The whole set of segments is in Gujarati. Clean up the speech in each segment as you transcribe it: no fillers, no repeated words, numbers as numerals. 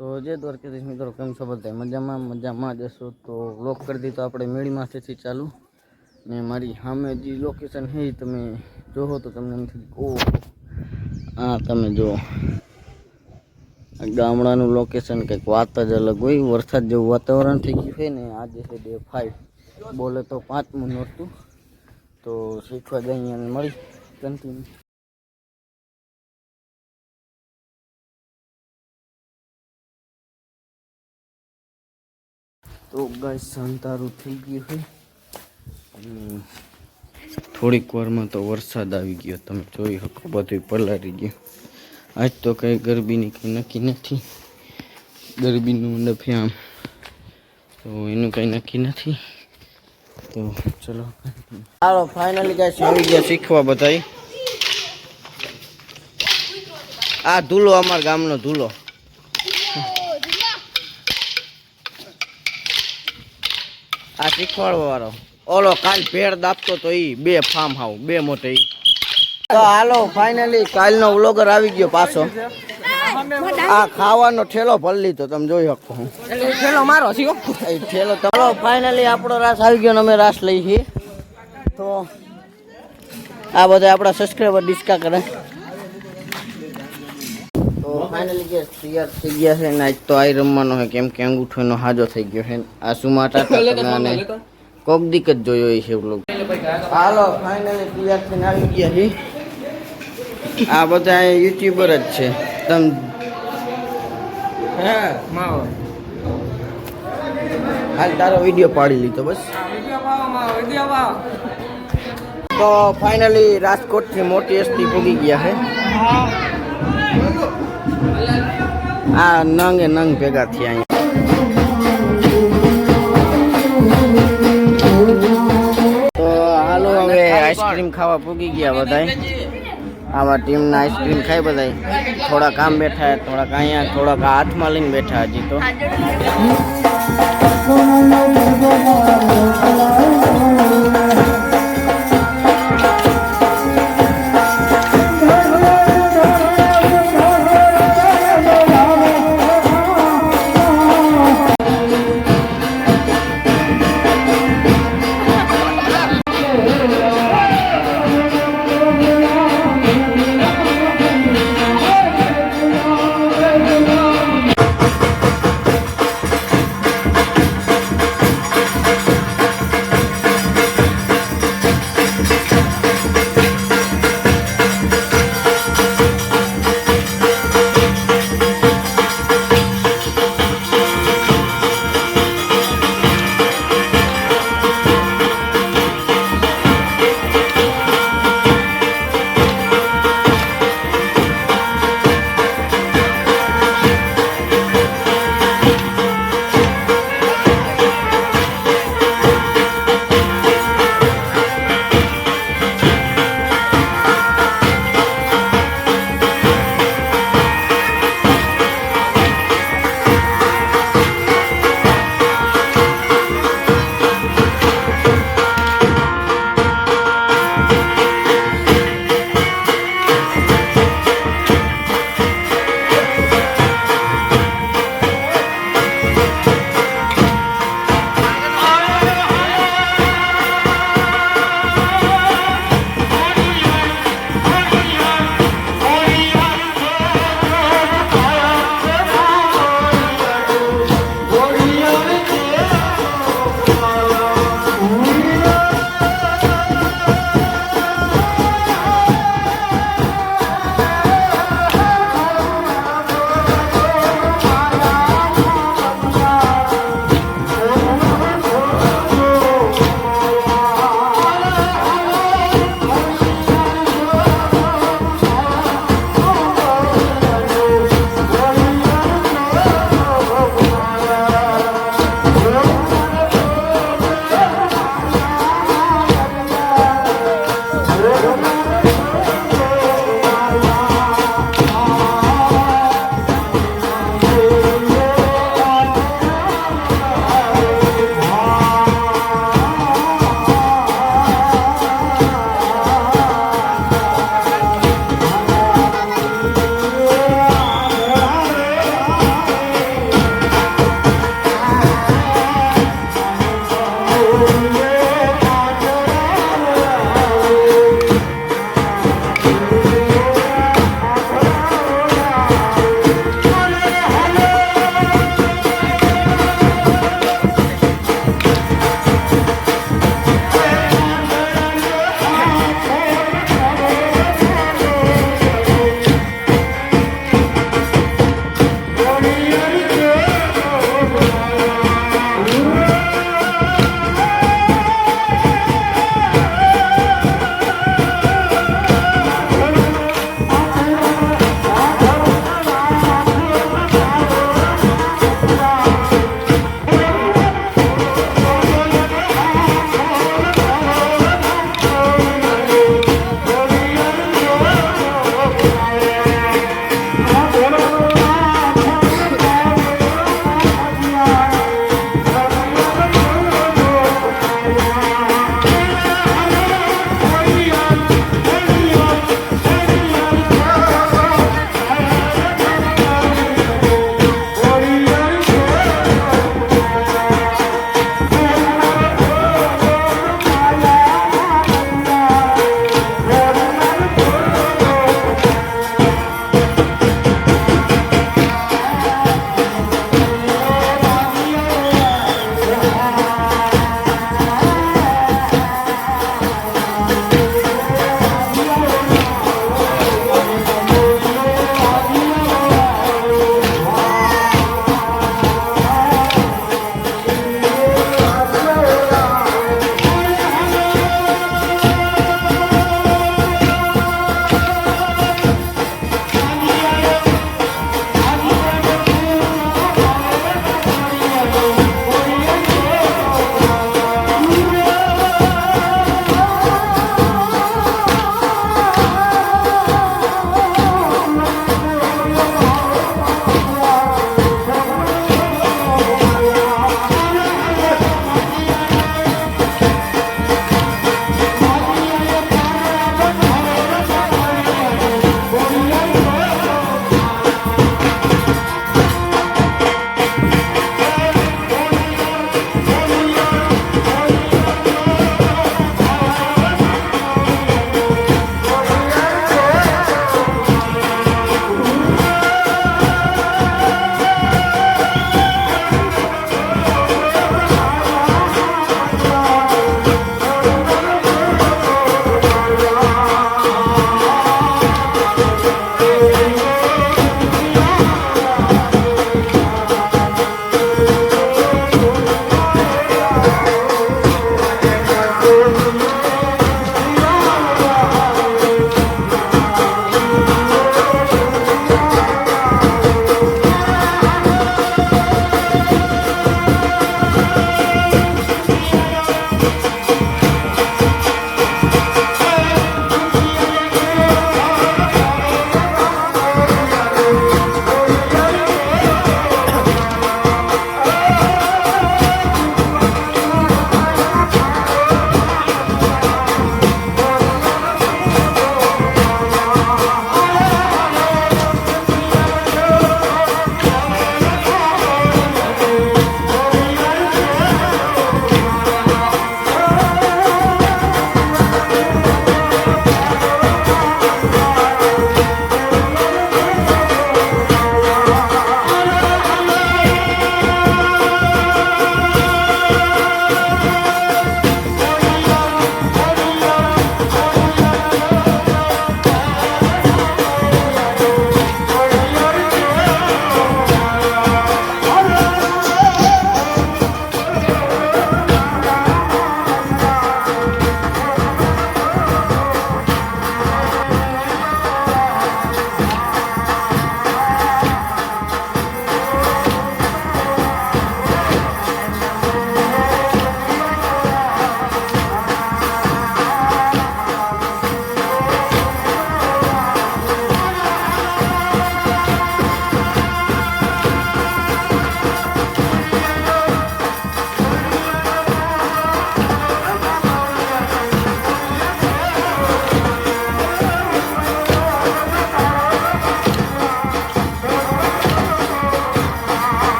તો જે દ્વારકાધીશ મિત્રો કેમ છો બધા મજામાં જશો તો વ્લોગ કરી દીધો આપણે મેળીમાંથી ચાલુ ને મારી સામે જે લોકેશન છે તમે જોવો તો તમને નથી ઓહ હા તમે જો ગામડાનું લોકેશન કંઈક વાત જ અલગ હોય વરસાદ જેવું વાતાવરણ થઈ ગયું છે ને આજે છે ડે 5 બોલે તો 5મું નોરતું તો શીખવા જઈએ અને મળી કન્ટિન્યુ તો ગાય સંતારું થઈ ગયું છે અને થોડીક વારમાં તો વરસાદ આવી ગયો તમે જોઈ શકો બધું પલાળી ગયું આજ તો કંઈ ગરબીની કંઈ નક્કી નથી ગરબીનું નથી આમ તો એનું કંઈ નક્કી નથી તો ચલો ચાલો ફાઇનલી ગાઈસ આવી ગયા શીખવા બધાય આ ધૂલો અમારા ગામનો ધૂલો આ શીખવાડવા વાળો ઓલો કાલ ભેળ દાપતો તો ઈ બે ફાર્મ હાઉસ બે મોટે ઈ તો હાલો ફાઇનલી કાલનો વ્લોગર આવી ગયો પાછો આ ખાવાનો ઠેલો ભરી લીધો તમે જોઈ શકો ઠેલો મારો છે એ ઠેલો ચાલો ફાઇનલી આપણો રાસ આવી ગયો ને અમે રાસ લઈ છીએ તો આ બધા આપણા સબસ્ક્રાઇબર ડિસ્કા કરે તો ફાઇનલી ગેસ તૈયાર થઈ ગયા છે ને આજ તો આઈ રમવાનો છે કેમ કે અંગૂઠોનો હાજો થઈ ગયો છે આ સુમાટા અને કોક દીક જ જોયો છે વ્લોગ હાલો ફાઇનલી તૈયાર થઈને આવી ગયા છે આ બધા યુટ્યુબર જ છે તમ હે માવો હાલ તારો વિડિયો પાડી લીધો બસ વિડિયો પાવ તો ફાઇનલી રાજકોટ થી મોટી હસ્તી પૂગી ગયા છે આ નંગે નંગ ભેગા થયા તો હાલો હવે આઈસ્ક્રીમ ખાવા પૂગી ગયા બધાય આવા ટીમના આઈસ્ક્રીમ ખાઈ બધાય થોડાક આમ બેઠા થોડાક અહીંયા થોડાક હાથમાં લઈને બેઠા હજી તો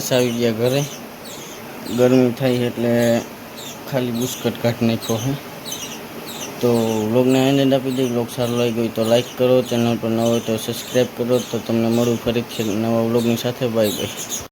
ગાઈસ આવી ગયા ઘરે. ગરમી થઈ એટલે ખાલી બુસ્કટ કાઢી નાખ્યો છે. તો વ્લોગને એન્ડ આપી દઈએ. વ્લોગ સારો લાગ્યો હોય તો લાઈક કરો, ચેનલ પર ન હોય તો સબસ્ક્રાઈબ કરો. તો તમને મળું ફરીથી નવા વ્લોગની સાથે. Bye bye.